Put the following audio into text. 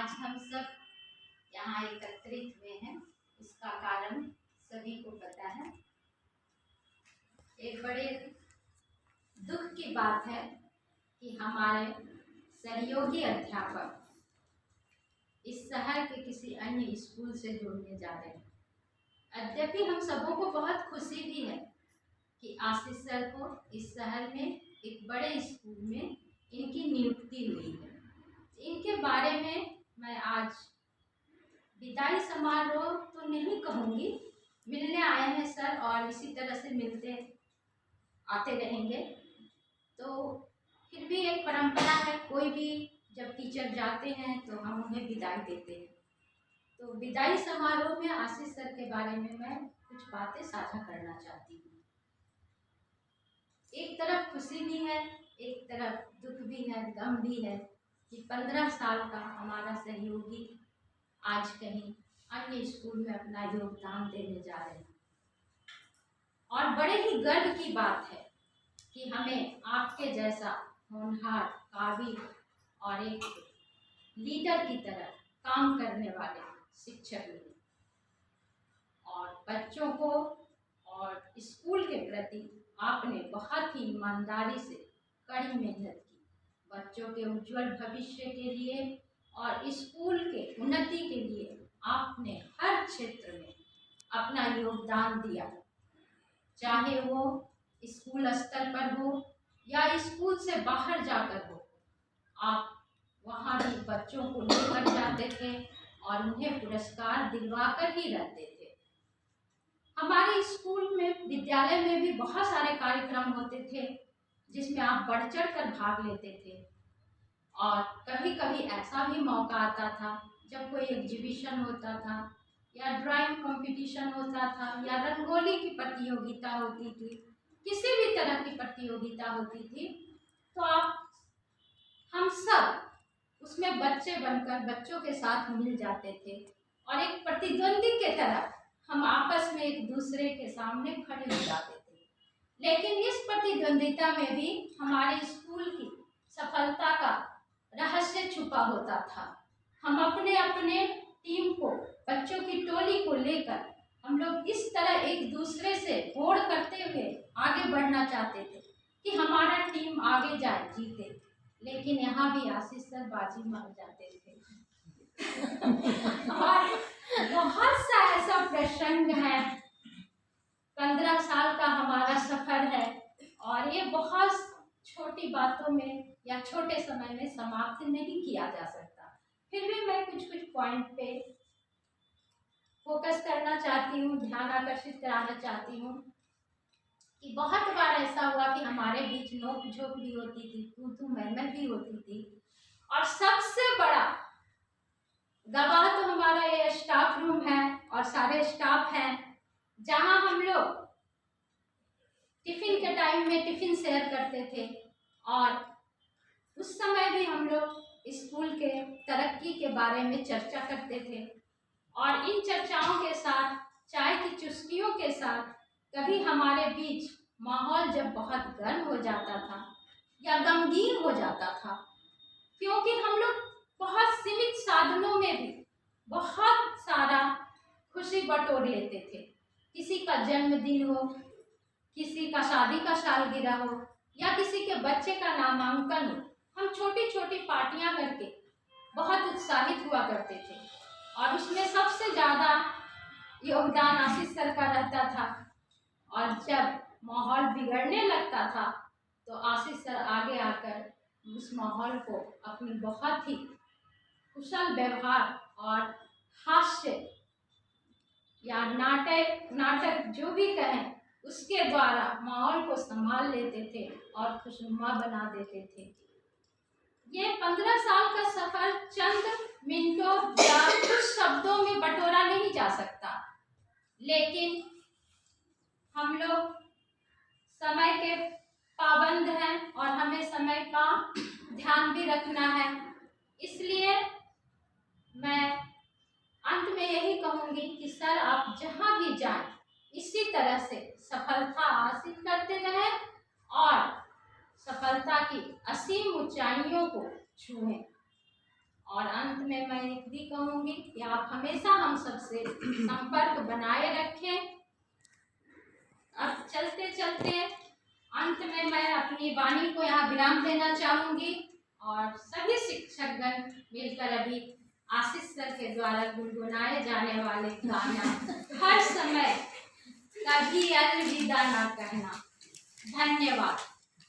आज हम सब यहाँ एकत्रित हुए हैं, इसका कारण सभी को पता है। एक बड़े दुख की बात है कि हमारे सहयोगी अध्यापक इस शहर के किसी अन्य स्कूल से जुड़ने जा रहे हैं। यद्यपि हम सबों को बहुत खुशी भी है कि आशीष सर को इस शहर में एक बड़े स्कूल में इनकी नियुक्ति हुई है। इनके बारे में मैं आज विदाई समारोह तो नहीं कहूँगी, मिलने आए हैं सर और इसी तरह से मिलते आते रहेंगे। तो फिर भी एक परंपरा है, कोई भी जब टीचर जाते हैं तो हम उन्हें विदाई देते हैं। तो विदाई समारोह में आशीष सर के बारे में मैं कुछ बातें साझा करना चाहती हूँ। एक तरफ खुशी भी है, एक तरफ दुख भी है, गम भी है कि 15 साल का हमारा सहयोगी आज कहीं अन्य स्कूल में अपना योगदान देने जा रहे हैं। और बड़े ही गर्व की बात है कि हमें आपके जैसा होनहार, काबिल और एक लीडर की तरह काम करने वाले शिक्षक मिले और बच्चों को और स्कूल के प्रति आपने बहुत ही ईमानदारी से कड़ी मेहनत की। बच्चों के उज्जवल भविष्य के लिए और स्कूल के उन्नति के लिए आपने हर क्षेत्र में अपना योगदान दिया, चाहे वो स्कूल स्तर पर हो या स्कूल से बाहर जाकर हो। आप वहाँ भी बच्चों को लेकर जाते थे और उन्हें पुरस्कार दिलवाकर ही रहते थे। हमारे स्कूल में, विद्यालय में भी बहुत सारे कार्यक्रम होते थे जिसमें आप बढ़ चढ़ कर भाग लेते थे। और कभी कभी ऐसा भी मौका आता था जब कोई एग्जीबिशन होता था या ड्राइंग कंपटीशन होता था या रंगोली की प्रतियोगिता होती थी, किसी भी तरह की प्रतियोगिता होती थी, तो हम सब उसमें बच्चे बनकर बच्चों के साथ मिल जाते थे और एक प्रतिद्वंदी के तरह हम आपस में एक दूसरे के सामने खड़े हो जाते थे। लेकिन इस प्रतिद्वंदिता में भी हमारे स्कूल की सफलता का रहस्य छुपा होता था। हम अपने अपने टीम को, बच्चों की टोली को लेकर हम लोग इस तरह एक दूसरे से होड़ करते हुए आगे बढ़ना चाहते थे कि हमारा टीम आगे जाए, जीते। लेकिन यहाँ भी आशीष सर बाजी मार जाते थे। और बहुत सा ऐसा प्रसंग है, 15 साल का हमारा सफर है और ये बहुत छोटी बातों में या छोटे समय में समाप्त नहीं किया जा सकता। फिर भी मैं कुछ पॉइंट पे फोकस करना चाहती हूँ, ध्यान आकर्षित कराना चाहती हूँ कि बहुत बार ऐसा हुआ कि हमारे बीच नोक झोंक भी होती थी, तू मैं भी होती थी। और सबसे बड़ा गवाह तो हमारा ये स्टाफ रूम है और सारे स्टाफ हैं, जहाँ हम लोग टिफिन के टाइम में टिफिन शेयर करते थे और उस समय भी हम लोग स्कूल के तरक्की के बारे में चर्चा करते थे। और इन चर्चाओं के साथ, चाय की चुस्कियों के साथ, कभी हमारे बीच माहौल जब बहुत गर्म हो जाता था या गमगीन हो जाता था, क्योंकि हम लोग बहुत सीमित साधनों में भी बहुत सारा खुशी बटोर लेते थे। किसी का जन्मदिन हो, किसी का शादी का सालगिरह हो या किसी के बच्चे का नामांकन हो, हम छोटी छोटी पार्टियां करके बहुत उत्साहित हुआ करते थे। और उसमें सबसे ज़्यादा योगदान आशीष सर का रहता था। और जब माहौल बिगड़ने लगता था तो आशीष सर आगे आकर उस माहौल को अपनी बहुत ही कुशल व्यवहार और हास्य या नाटक जो भी कहें, उसके द्वारा माहौल को संभाल लेते थे और खुशनुमा बना देते थे। ये 15 साल का सफर चंद मिनटों या कुछ शब्दों में बटोरा नहीं जा सकता, लेकिन हम लोग समय के पाबंद हैं और हमें समय का ध्यान भी रखना है। इसलिए मैं अंत में यही कहूँगी कि सर, आप जहाँ भी जाएं इसी तरह से सफलता हासिल करते रहें और सफलता की असीम ऊंचाइयों को छुएं और अंत में मैं इतनी कहूँगी कि आप हमेशा हम सबसे संपर्क बनाए रखें। अब चलते चलते अंत में मैं अपनी वाणी को यहाँ विराम देना चाहूँगी और सभी शिक्षकगण मिलकर अभी आशीष सर के द्वारा गुनगुनाए जाने वाले गाना हर समय कभी अलविदा ना कहना। धन्यवाद।